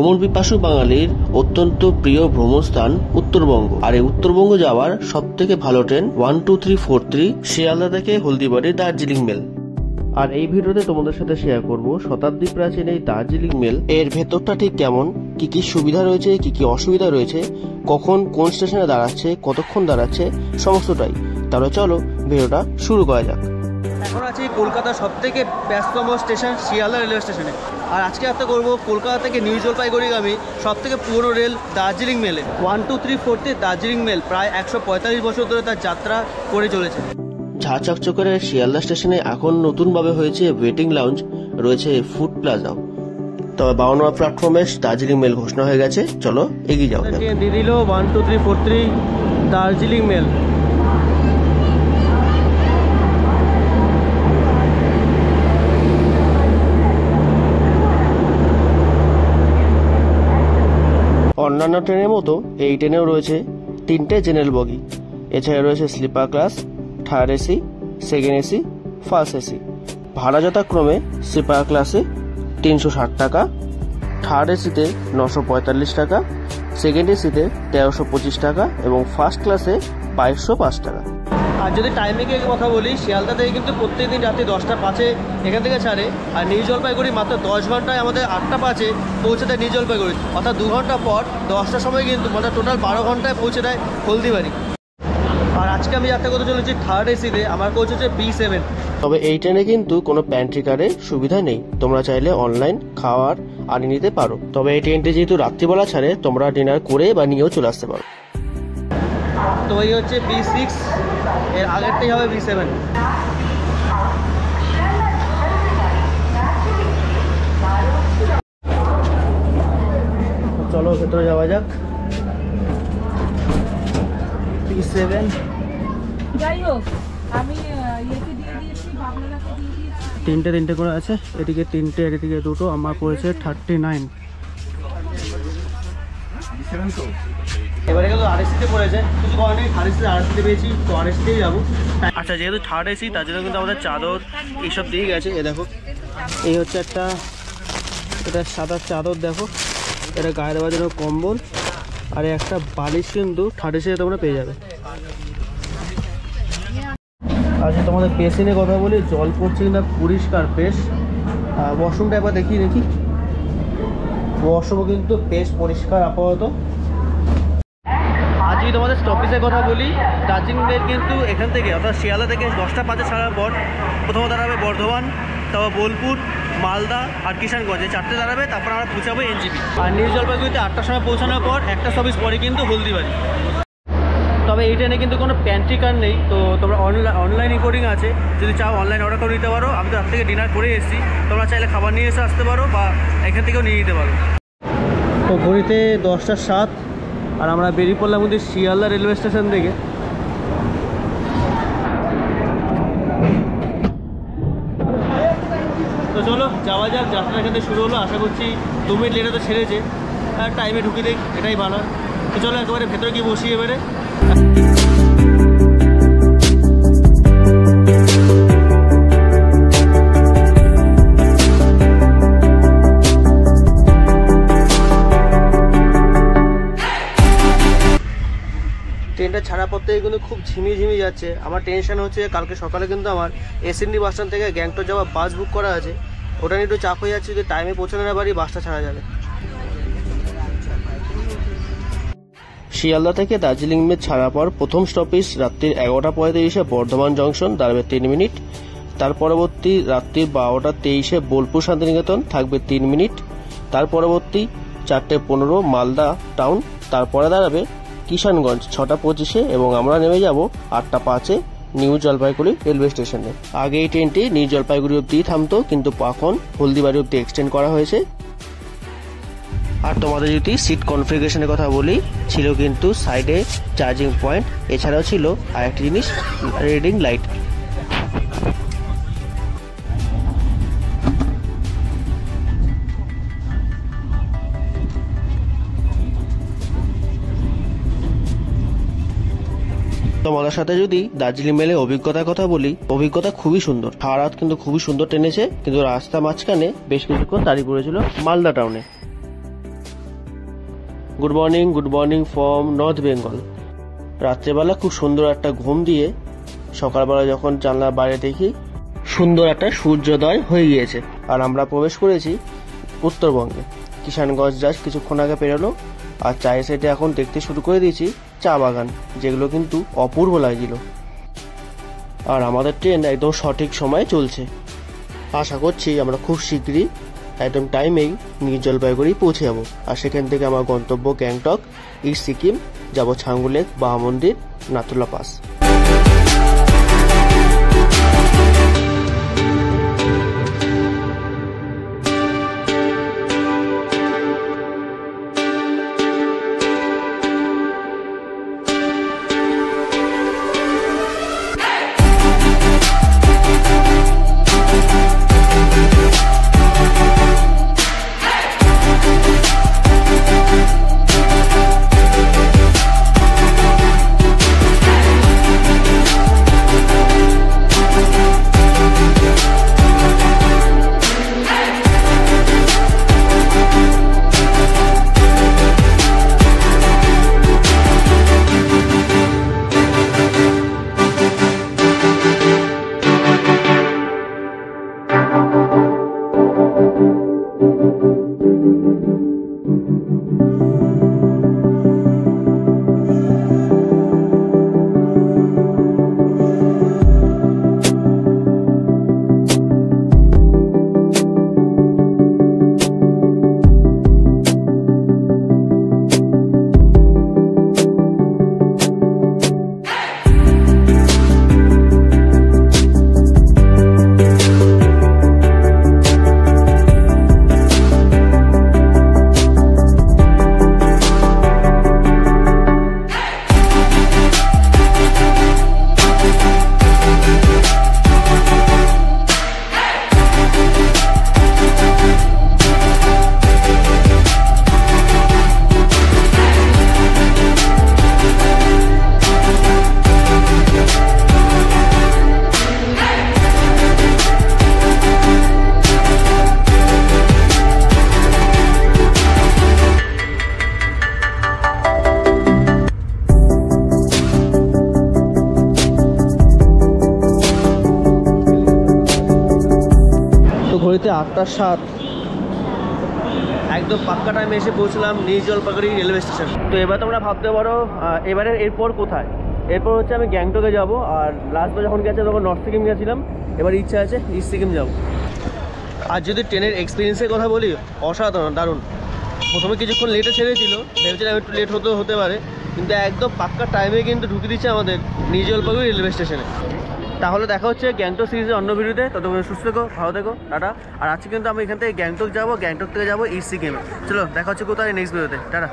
ভ্রমণ পিপাসু বাঙালির অত্যন্ত প্রিয় ভ্রমণস্থান উত্তরবঙ্গ। আর এই উত্তরবঙ্গ যাওয়ার সব থেকে ভালো ট্রেন 12343 শিয়ালদা থেকে হলদিবাড়ি দার্জিলিং মেল। আর এই ভিডিওতে তোমাদের সাথে শেয়ার করব শতাব্দী প্রাচীন এই দার্জিলিং মেল এর ভেতরটা ঠিক কেমন, কি কি সুবিধা রয়েছে, কি কি অসুবিধা রয়েছে, কখন কোন স্টেশনে দাঁড়াচ্ছে, কতক্ষণ দাঁড়াচ্ছে, সমস্তটাই। তাহলে চলো ভিডিওটা শুরু করা যাক। এখন আছি কলকাতার সব থেকে ব্যস্ততম স্টেশন শিয়ালদা রেলওয়ে স্টেশনে। আর আজকে যাত্রা করবো কলকাতা থেকে নিউ জলপাইগুড়িগামী সব থেকে পুরনো রেল দার্জিলিং মেলে। 12343 দার্জিলিং মেল প্রায় 145 বছর ধরে তার যাত্রা করে চলেছে। ঝাঁ চকচকের শিয়ালদা স্টেশনে এখন নতুনভাবে হয়েছে ওয়েটিং লাউঞ্জ, রয়েছে ফুড প্লাজাও। তবে 52 প্ল্যাটফর্মে দার্জিলিং মেল ঘোষণা হয়ে গেছে, চলো এগিয়ে যাও। দিয়ে দিল 12343 দার্জিলিং মেল। অন্যান্য ট্রেনের মতো এই ট্রেনেও রয়েছে 3টে জেনারেল বগি, এছাড়া রয়েছে sleeper class, third AC, second AC, first AC. ভাড়া যথাক্রমে স্লিপার ক্লাসে 360 টাকা, থার্ড এসিতে 945 টাকা, সেকেন্ড এসিতে 1325 টাকা এবং ফার্স্ট ক্লাসে 2205 টাকা। আর যদি টাইমিংয়ের কথা বলি, শিয়ালদা থেকে কিন্তু প্রত্যেকদিন রাত্রি 10টা 5-এ এখান থেকে ছাড়ে। আর নিউ জলপাইগুড়ি মাত্র 10 ঘন্টায় আমাদের 8টা 5-এ পৌঁছে দেয় নিউ জলপাইগুড়ি, অর্থাৎ 2 ঘন্টা পর 10টার সময় কিন্তু মানে টোটাল 12 ঘন্টায় পৌঁছে দেয় হলদিবাড়ি। আর আজকে আমি যাত্রা করতে চলেছি থার্ড এসিতে, আমার কোচ হচ্ছে B7। তবে এই ট্রেনে কিন্তু কোনো প্যান্ট্রি কারের সুবিধা নেই, তোমরা চাইলে অনলাইন খাওয়ার আনিয়ে নিতে পারো। তবে এই ট্রেনটি যেহেতু রাত্রিবেলা ছাড়ে, তোমরা ডিনার করে বা নিয়েও চলে আসতে পারো। তো এই হচ্ছে B6, এর আগেরটাই হবে B7। চলো ভেতরে যাওয়া যাক। B7 যাই হোক, আমি ইয়েকে দিয়ে দিয়েছি, ভাবনাকে দিয়ে দিয়েছি। তিনটে করে আছে, এদিকে 3টে, এদিকে 2টো। আমার পড়েছে 39। এবারে কিন্তু আরএসিতে পড়েছে, কিছু কারণে আরএসিতে পেয়েছি, তো আরএসিতেই যাবো। আচ্ছা, যেহেতু থার্ড এসি তার জন্য কিন্তু আমাদের চাদর এইসব দিয়ে গেছে। এ দেখো, এই হচ্ছে একটা, এটা সাদা চাদর, দেখো এটা গায়ে দেওয়ার জন্য কম্বল, আর একটা বালিশ কিন্তু থার্ড এসিতে তোমরা পেয়ে যাবে। আচ্ছা, তোমাদের বেসিনের কথা বলি, জল পড়ছে কিনা পরিষ্কার বেশ। ওয়াশরুমটা একবার দেখি দেখি, ওয়াশরুমও কিন্তু বেশ পরিষ্কার আপাতত। আজ যদি তোমাদের স্টপেজের কথা বলি, দার্জিলিং মেল কিন্তু এখান থেকে অর্থাৎ শিয়ালদা থেকে 10টা 5-এ ছাড়ার পর প্রথমে দাঁড়াবে বর্ধমান, তারপর বোলপুর, মালদা আর কিষানগঞ্জ, এই 4টে দাঁড়াবে। তারপর আমরা পৌঁছাবো এনজিপি। আর নিউ জলপাইগুড়িতে 8টার সময় পৌঁছানোর পর একটা স্টপেজ পরে কিন্তু হলদিবাড়ি। তবে এই ট্রেনে কিন্তু কোনো প্যান্ট্রি কার নেই, তো তোমরা অনলাইন রিপোর্টিং আছে, যদি চাও অনলাইন অর্ডার করে নিতে পারো। আমি তো রাত থেকে ডিনার করে এসেছি, তোমরা চাইলে খাবার নিয়ে এসে আসতে পারো বা এখান থেকেও নিয়ে নিতে পারো। তো ঘড়িতে 10টা 7, আর আমরা বেরিয়ে পড়লাম কিন্তু শিয়ালদা রেলওয়ে স্টেশন থেকে। তো চলো যাওয়া যাক, যাত্রা এখান থেকে শুরু হলো। আশা করছি 2 মিনিট লেটে তো ছেড়েছে, আর টাইমে ঢুকে দেখ, এটাই ভালো। তো চলো একেবারে ভেতরে গিয়ে বসি এবারে। ট্রেনটা ছাড়া পর থেকে কিন্তু খুব ঝিমিয়ে যাচ্ছে। আমার টেনশন হচ্ছে কালকে সকালে কিন্তু আমার এসএনডি বাস স্ট্যান্ড থেকে গ্যাংটক যাওয়া বাস বুক করা আছে, ওটা নিয়ে একটু চাপ হয়ে যাচ্ছে, যদি টাইমে পৌঁছানো না পারি বাসটা ছাড়া যাবে। শিয়ালদা থেকে দার্জিলিং মেল ছাড়ার পর প্রথম স্টপেজ রাত্রির 11টা 35-এ বর্ধমান জংশন, দাঁড়াবে 3 মিনিট। তার পরবর্তী রাত্রির 12টা 23-এ বোলপুর শান্তিনিকেতন, থাকবে 3 মিনিট। তার পরবর্তী 4টে 15 মালদা টাউন, তারপরে দাঁড়াবে কিষানগঞ্জ 6টা 25-এ এবং আমরা নেমে যাব 8টা 5-এ নিউ জলপাইগুড়ি রেলওয়ে স্টেশনে। আগে এই ট্রেনটি নিউ জলপাইগুড়ি অব্দি থামতো, কিন্তু এখন হলদিবাড়ি অব্দি এক্সটেন্ড করা হয়েছে। আর তোমাদের যদি সিট কনফিগারেশনের কথা বলি, ছিল কিন্তু সাইডে চার্জিং পয়েন্ট, এছাড়াও ছিল আরেকটি জিনিস, রিডিং লাইট। তোমাদের সাথে যদি দার্জিলিং মেলের অভিজ্ঞতার কথা বলি, অভিজ্ঞতা খুবই সুন্দর। সারা রাত কিন্তু খুবই সুন্দর টেনেছে, কিন্তু রাস্তা মাঝখানে বেশ কিছুক্ষণ দাঁড়িয়ে পড়েছিল মালদা টাউনে। Good morning from north Bengal. রাত্রেবেলা খুব সুন্দর একটা ঘুম দিয়ে সকালবেলা যখন জানলার বাইরে দেখি সুন্দর একটা সূর্যোদয় হয়ে গিয়েছে, আর আমরা প্রবেশ করেছি উত্তরবঙ্গে। কিষানগঞ্জ জাস্ট কিছুক্ষণ আগে পেরোলো, আর চায়ের সাইডে এখন দেখতে শুরু করে দিয়েছি চা বাগান, যেগুলো কিন্তু অপূর্ব লাগছিল। আর আমাদের ট্রেন একদম সঠিক সময়ে চলছে। আশা করছি আমরা খুব শীঘ্রই একদম টাইমেই নিউ জলপাইগুড়ি পৌঁছে যাবো। আর সেখান থেকে আমার গন্তব্য গ্যাংটক, ইস্ট সিকিম, যাবো ছাঙ্গু লেক, বাহা মন্দির, নাথুলা পাস। ঘড়িতে 8:07, একদম পাক্কা টাইমে এসে পৌঁছলাম নিউ জলপাইগুড়ি রেলওয়ে স্টেশন। তো এবার তোমরা ভাবতে পারো এবারে এরপর কোথায়। এরপর হচ্ছে আমি গ্যাংটকে যাব, আর লাস্টবার যখন গেছে তখন নর্থ সিকিম গেছিলাম, এবার ইচ্ছা আছে ইস্ট সিকিম যাব। আর যদি ট্রেনের এক্সপিরিয়েন্সের কথা বলি, অসাধারণ, দারুণ। প্রথমে কিছুক্ষণ লেটে ছেড়েছিল, ভেবেছিলাম একটু লেট হতে পারে, কিন্তু একদম পাক্কা টাইমে কিন্তু ঢুকে দিচ্ছে আমাদের নিউ জলপাইগুড়ি রেলওয়ে স্টেশনে। তাহলে দেখা হচ্ছে গ্যাংটক সিরিজের অন্য ভিডিওতে। ততক্ষণ সুস্থ থেকো, ভালো থেকো, টাটা। আর আজকে কিন্তু আমি এখান থেকে গ্যাংটক যাবো, গ্যাংটক থেকে যাবো ইস্ট সিকিমে। চলো দেখা হচ্ছে কোথায় নেক্সট ভিডিওতে, টাটা।